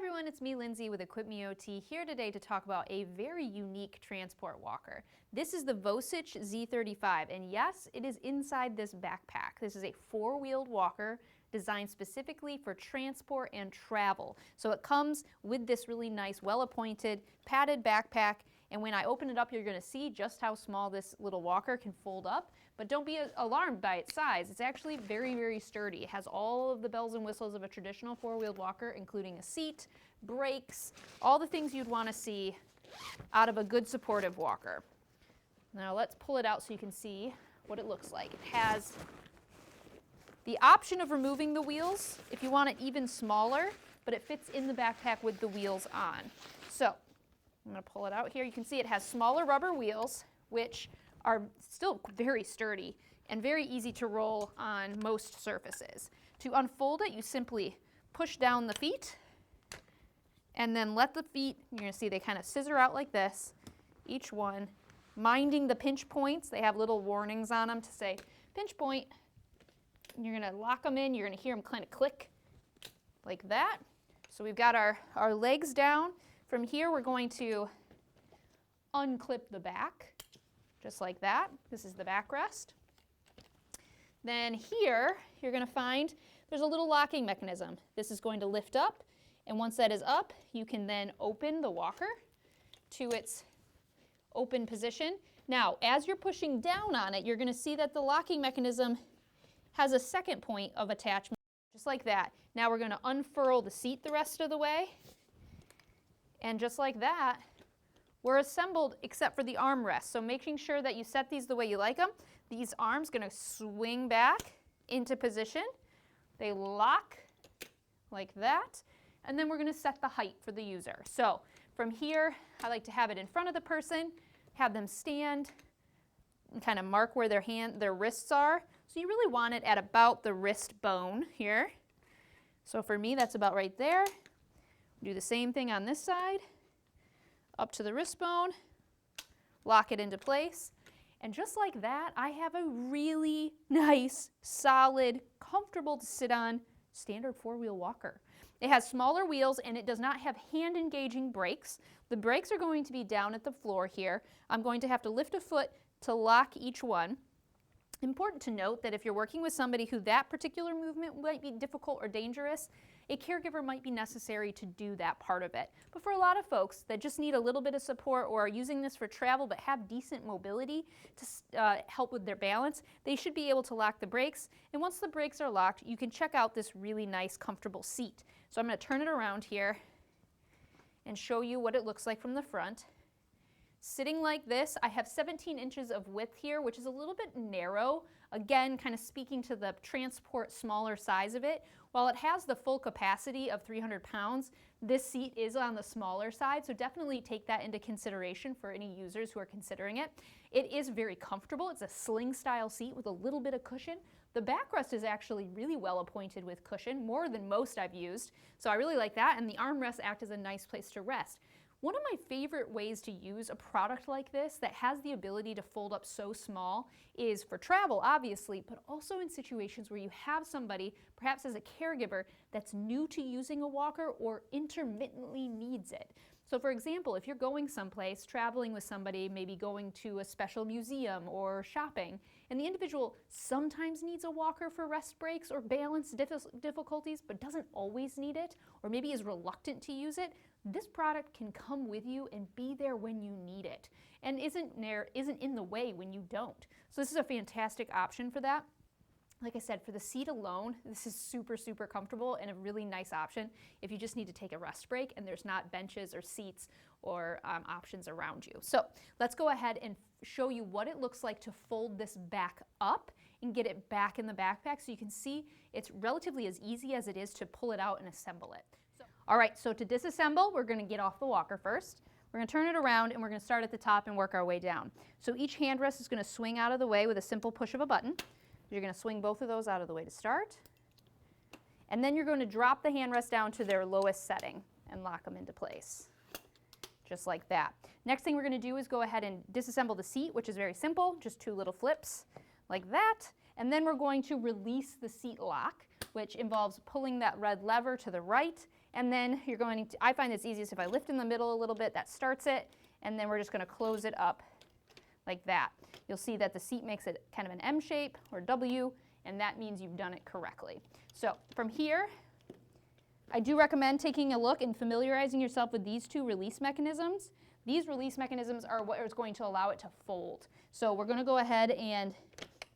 everyone, it's me, Lindsay, with EquipMeOT, here today to talk about a very unique transport walker. This is the VOCIC Z35, and yes, it is inside this backpack. This is a four-wheeled walker designed specifically for transport and travel. So it comes with this really nice, well-appointed, padded backpack, and when I open it up, you're going to see just how small this little walker can fold up. But don't be alarmed by its size. It's actually very, very sturdy. It has all of the bells and whistles of a traditional four-wheeled walker, including a seat, brakes, all the things you'd want to see out of a good supportive walker. Now let's pull it out so you can see what it looks like. It has the option of removing the wheels if you want it even smaller, but it fits in the backpack with the wheels on. So I'm going to pull it out here. You can see it has smaller rubber wheels, which are still very sturdy and very easy to roll on most surfaces. To unfold it, you simply push down the feet and then let the feet, you're going to see they kind of scissor out like this, each one, minding the pinch points. They have little warnings on them to say pinch point. And you're going to lock them in. You're going to hear them kind of click like that. So we've got our legs down. From here, we're going to unclip the back. Just like that. This is the backrest. Then here, you're going to find there's a little locking mechanism. This is going to lift up, and once that is up, you can then open the walker to its open position. Now, as you're pushing down on it, you're going to see that the locking mechanism has a second point of attachment, just like that. Now we're going to unfurl the seat the rest of the way, and just like that, we're assembled except for the armrest. So making sure that you set these the way you like them. These arms going to swing back into position. They lock like that. And then we're going to set the height for the user. So from here, I like to have it in front of the person, have them stand and kind of mark where their wrists are. So you really want it at about the wrist bone here. So for me, that's about right there. Do the same thing on this side. Up to the wrist bone, lock it into place, and just like that, I have a really nice, solid, comfortable to sit on standard four-wheel walker. It has smaller wheels and it does not have hand-engaging brakes. The brakes are going to be down at the floor here. I'm going to have to lift a foot to lock each one. Important to note that if you're working with somebody who that particular movement might be difficult or dangerous, a caregiver might be necessary to do that part of it. But for a lot of folks that just need a little bit of support or are using this for travel but have decent mobility to help with their balance, they should be able to lock the brakes. And once the brakes are locked, you can check out this really nice, comfortable seat. So I'm going to turn it around here and show you what it looks like from the front. Sitting like this, I have 17 inches of width here, which is a little bit narrow. Again, kind of speaking to the transport smaller size of it. While it has the full capacity of 300 pounds, this seat is on the smaller side, so definitely take that into consideration for any users who are considering it. It is very comfortable. It's a sling style seat with a little bit of cushion. The backrest is actually really well appointed with cushion, more than most I've used, so I really like that, and the armrests act as a nice place to rest. One of my favorite ways to use a product like this that has the ability to fold up so small is for travel, obviously, but also in situations where you have somebody, perhaps as a caregiver, that's new to using a walker or intermittently needs it. So for example, if you're going someplace, traveling with somebody, maybe going to a special museum or shopping, and the individual sometimes needs a walker for rest breaks or balance difficulties, but doesn't always need it, or maybe is reluctant to use it, this product can come with you and be there when you need it, and isn't in the way when you don't. So this is a fantastic option for that. Like I said, for the seat alone, this is super, super comfortable and a really nice option if you just need to take a rest break and there's not benches or seats or options around you. So let's go ahead and show you what it looks like to fold this back up and get it back in the backpack so you can see it's relatively as easy as it is to pull it out and assemble it. All right, so to disassemble, we're going to get off the walker first. We're going to turn it around and we're going to start at the top and work our way down. So each handrest is going to swing out of the way with a simple push of a button. You're going to swing both of those out of the way to start. And then you're going to drop the handrest down to their lowest setting and lock them into place. Just like that. Next thing we're going to do is go ahead and disassemble the seat, which is very simple, just two little flips like that. And then we're going to release the seat lock, which involves pulling that red lever to the right And then you're going to, I find it's easiest if I lift in the middle a little bit, that starts it, and then we're just going to close it up like that. You'll see that the seat makes it kind of an M shape or W, and that means you've done it correctly. So from here, I do recommend taking a look and familiarizing yourself with these two release mechanisms. These release mechanisms are what is going to allow it to fold. So we're going to go ahead and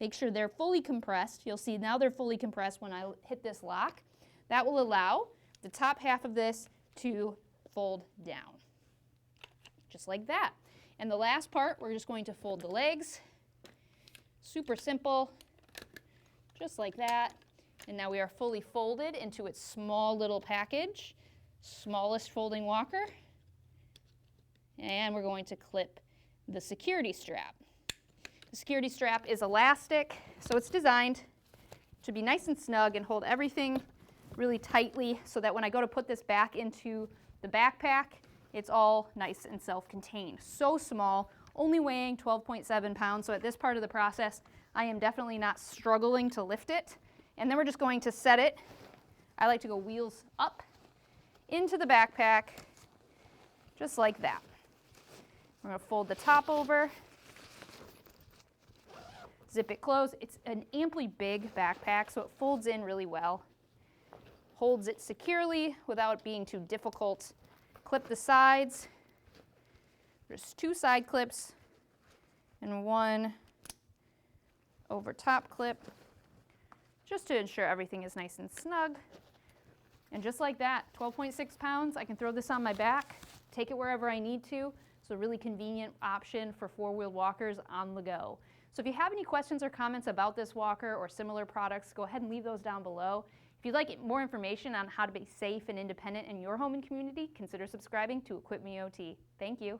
make sure they're fully compressed. You'll see now they're fully compressed when I hit this lock. That will allow the top half of this to fold down, just like that. And the last part, we're just going to fold the legs. Super simple, just like that. And now we are fully folded into its small little package, smallest folding walker. And we're going to clip the security strap. The security strap is elastic, so it's designed to be nice and snug and hold everything really tightly so that when I go to put this back into the backpack, it's all nice and self-contained. So small, only weighing 12.7 pounds, so at this part of the process, I am definitely not struggling to lift it. And then we're just going to set it, I like to go wheels up, into the backpack, just like that. We're going to fold the top over, zip it closed. It's an amply big backpack, so it folds in really well. Holds it securely without it being too difficult. Clip the sides. There's 2 side clips and 1 over top clip, just to ensure everything is nice and snug. And just like that, 12.6 pounds, I can throw this on my back, take it wherever I need to. It's a really convenient option for 4-wheeled walkers on the go. So if you have any questions or comments about this walker or similar products, go ahead and leave those down below. If you'd like more information on how to be safe and independent in your home and community, consider subscribing to EquipMeOT. Thank you.